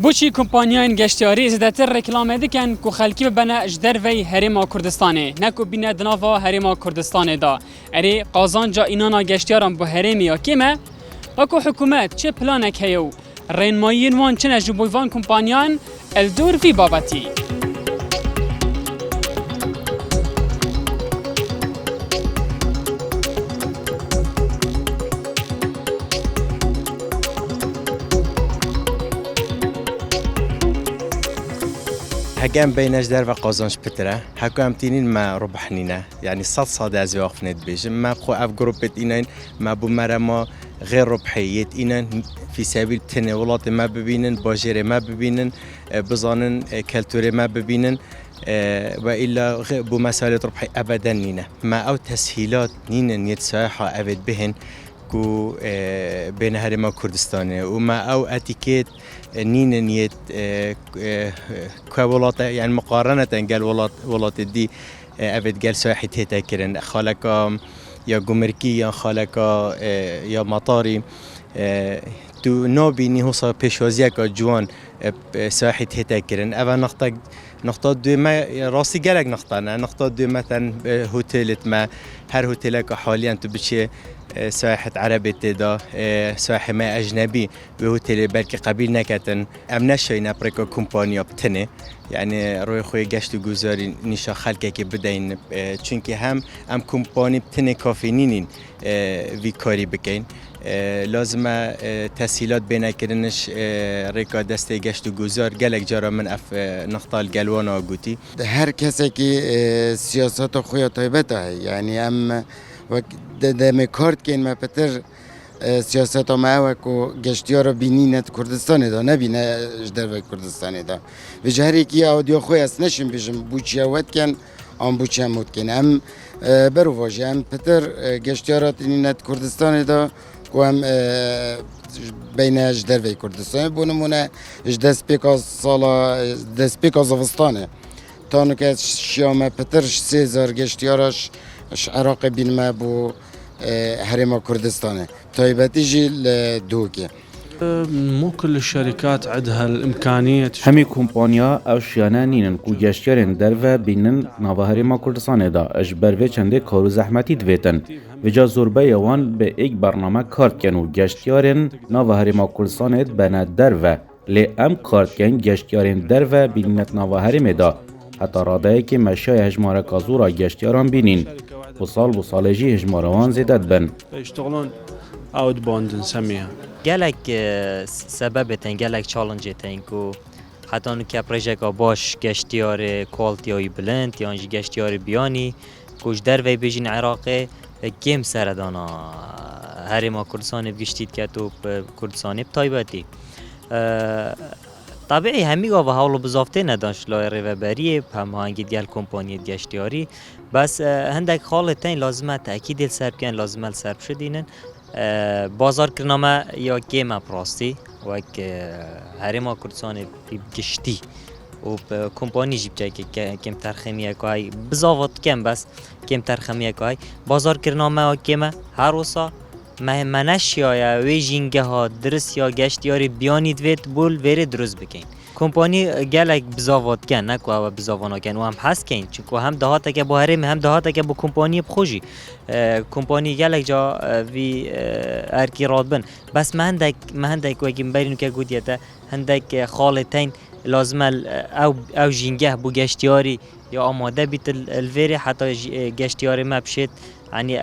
بوچی کمپانیان گشتیاری زیادتر رکلام دکن کو خلکی ببنه جدر وی هرما کردستانه نکو بینه دناوا هرما کردستانه دا اری قازانجا اینانا گشتیاران بو هرمی یا کیمه اکو حکومت چه پلانک هیو رینمایین وان چنه جبویوان کمپانیان الدور وی بابتی هكام بين أجدر وقازانش بتره هكام تينين ما ربحنينا يعني صاد از وقف ندبيج ما خو اف جروبت إنين ما بمرة ما غير ربحية إنين في سبيل تناولات ما ببينن باجر ما ببينن بزانن كالتوري ما ببينن وإلا بمسألة ربحي أبدا نينا ما أو تسهيلات نينا يتساحة أبد بهن كو بين هرما كردستان وما أو اتيكيت نين نيت كولات يعني مقارنة قال ولات دي أبد قال ساحة هتاكرن خالقا يا جمركي يا خالقا يا مطاري تو نابيني هو صار بيشوزيك جوان ساحة هتاكرن أبا نقطة دو ما راسي جالك نقطة دو مثلا هوتيلت ما هر هوتيلك حاليا تبشي ساحة عربي تدا ساحة ما أجنبي وهوتيل بلكي قبيل نكتن أم نشينا بريكو كومبانيا بتنه يعني روي خوي قشت وجوزاري نشا خلقه كي بدين چونكي هم أم كومباني بتنه كافينين في كاري بكين لازم تسهيلات بينا كرنش ريكا دستي قشت وجوزار قالك جرى من اف نقطال قلوانا وقوتي هر کسی که سیاست خویا طیبت هست یعنی ام و دم کارت که این مپتر سیاست ما و کو گشتیار بینینت کردستان دا نبینه در و کردستان دا و جهری که آدیا خوی است نشیم بیشم بوچی وقت کن آن بوچی هم کن هم برو واجه هم پتر گشتیارات بینینت کردستان دا کو هم بین اجدر و کردستان بونمونه اجدست پیکاز سالا دست پیکاز زوستانه تانو که شیام پتر 3000 گشتیارش عراق بین ما بو هرما كردستان طيبتي جيل دوكي مو كل الشركات عندها الإمكانية همي كومبانيا او شيانانين كو گشتيارن درو بينن ناوهرما كردستان دا اجبر و چنده کارو زحمتی دویتن و جا زوربه یوان به ایک برنامه کارت کنو گشتیارن ناوهرما كردستان بنا درو لی ام کارت کن گشتیارن درو بینت ناوهرما دا حتی راده که مشای هجماره کازورا گشتیاران بینین و سال و سالجی هجماروان زیدت بن يشتغلون اوت بوند نسميها گلک سبب تن گلک چالنج تن کو حتی اون که پروژه باش گشتیار کوالتیای بلند یا گشتیار بیانی کوش در وی بیجین عراق کم سردانا هرما کردستان بگشتید که تو کردستان بتایبتی طبیعی همی گاو حاولو بزافته نداشت لای ریوبریه هم هنگی دیال کمپانی گشتیاری بس هندک خاله تین لازمه تأکید سرب کن لازمه سرب شدینن بازار کرنامه یا گیم پراستی و هرما کردستان گشتی و کمپانی جیب جای که کم ترخمیه که های بزاوت کم بس کم ترخمیه که های بازار کرنامه و گیم هر وسا منش یا وی جینگه ها درست یا گشتیاری بیانی دوید بول ویره درست بکن کمپانی گلک بزاوت کن نکو او بزاوانا کن و هم حس کن چونکو هم دهاتا که با هرم هم دهاتا که با کمپانی بخوشی کمپانی گلک جا وی ارکی راد بن بس مهندک وکی مبرینو که گودیتا هندک خالتین لازم او جینگه بو گشتیاری یا آماده بیت الویره حتی گشتیاری ما بشید يعني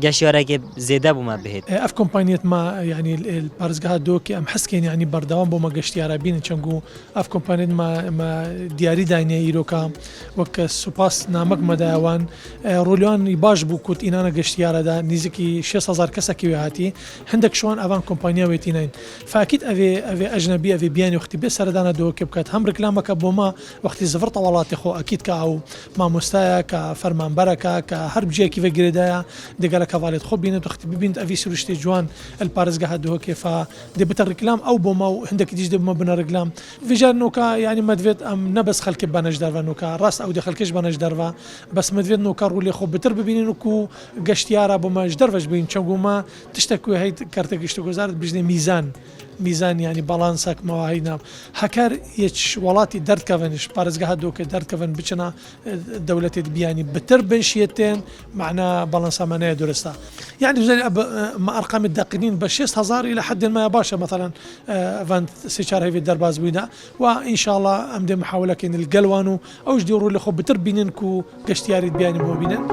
جاشيارا که زیاده بوم بهت اف كومبانيات ما يعني البارزگاه دوكي ام حسكين يعني بردوام بوم گشتيارا بين چنگو اف كومبانيات ما دياري داينه يروكا وك سوباس نامك مداوان روليان يباش بو كوت انانا گشتيارا دا نيزكي 6000 كسكي هاتي عندك شوان افان كومبانيا ويتينين فاكيد افي اجنبي افي بيان وقت بسردانا دوكي بكات هم ركلامك بوما وقت زفر طوالات خو اكيد كاو ما مستايا كفرمان بركه كهرب جيك كيف جريدايا دقالة كفالت خب بينت وقت ببينت أفي سرشتي جوان البارزقة هدوه كيف دي بتر ركلام أو بوما عندك يجي دي بما بنا ركلام فيجان نوكا يعني مدفيت أم نبس خلك بانش درفا نوكا راس أو دخل كش بانش درفا بس مدفيت نوكا رولي خب بتر ببيني نوكو قشتيارا بما جدرفش بين شنقو ما تشتكوا هاي كارتك اشتكوا زارت بجني ميزان يعني بالانسك ما هينا هكار يش ولاتي درد كفنش بارزقها دوك درد كفن بچنا دولتي يعني بتربن شيتين معنا بالانسا معناه درستا يعني زي ما ارقام الداقنين ب 6000 الى حد ما يباشا مثلا فان سيشار هي في الدرباز بينا وان شاء الله امدي محاوله كاين القلوانو او جديروا اللي خو بتربينكو قشتياري بياني مو بينن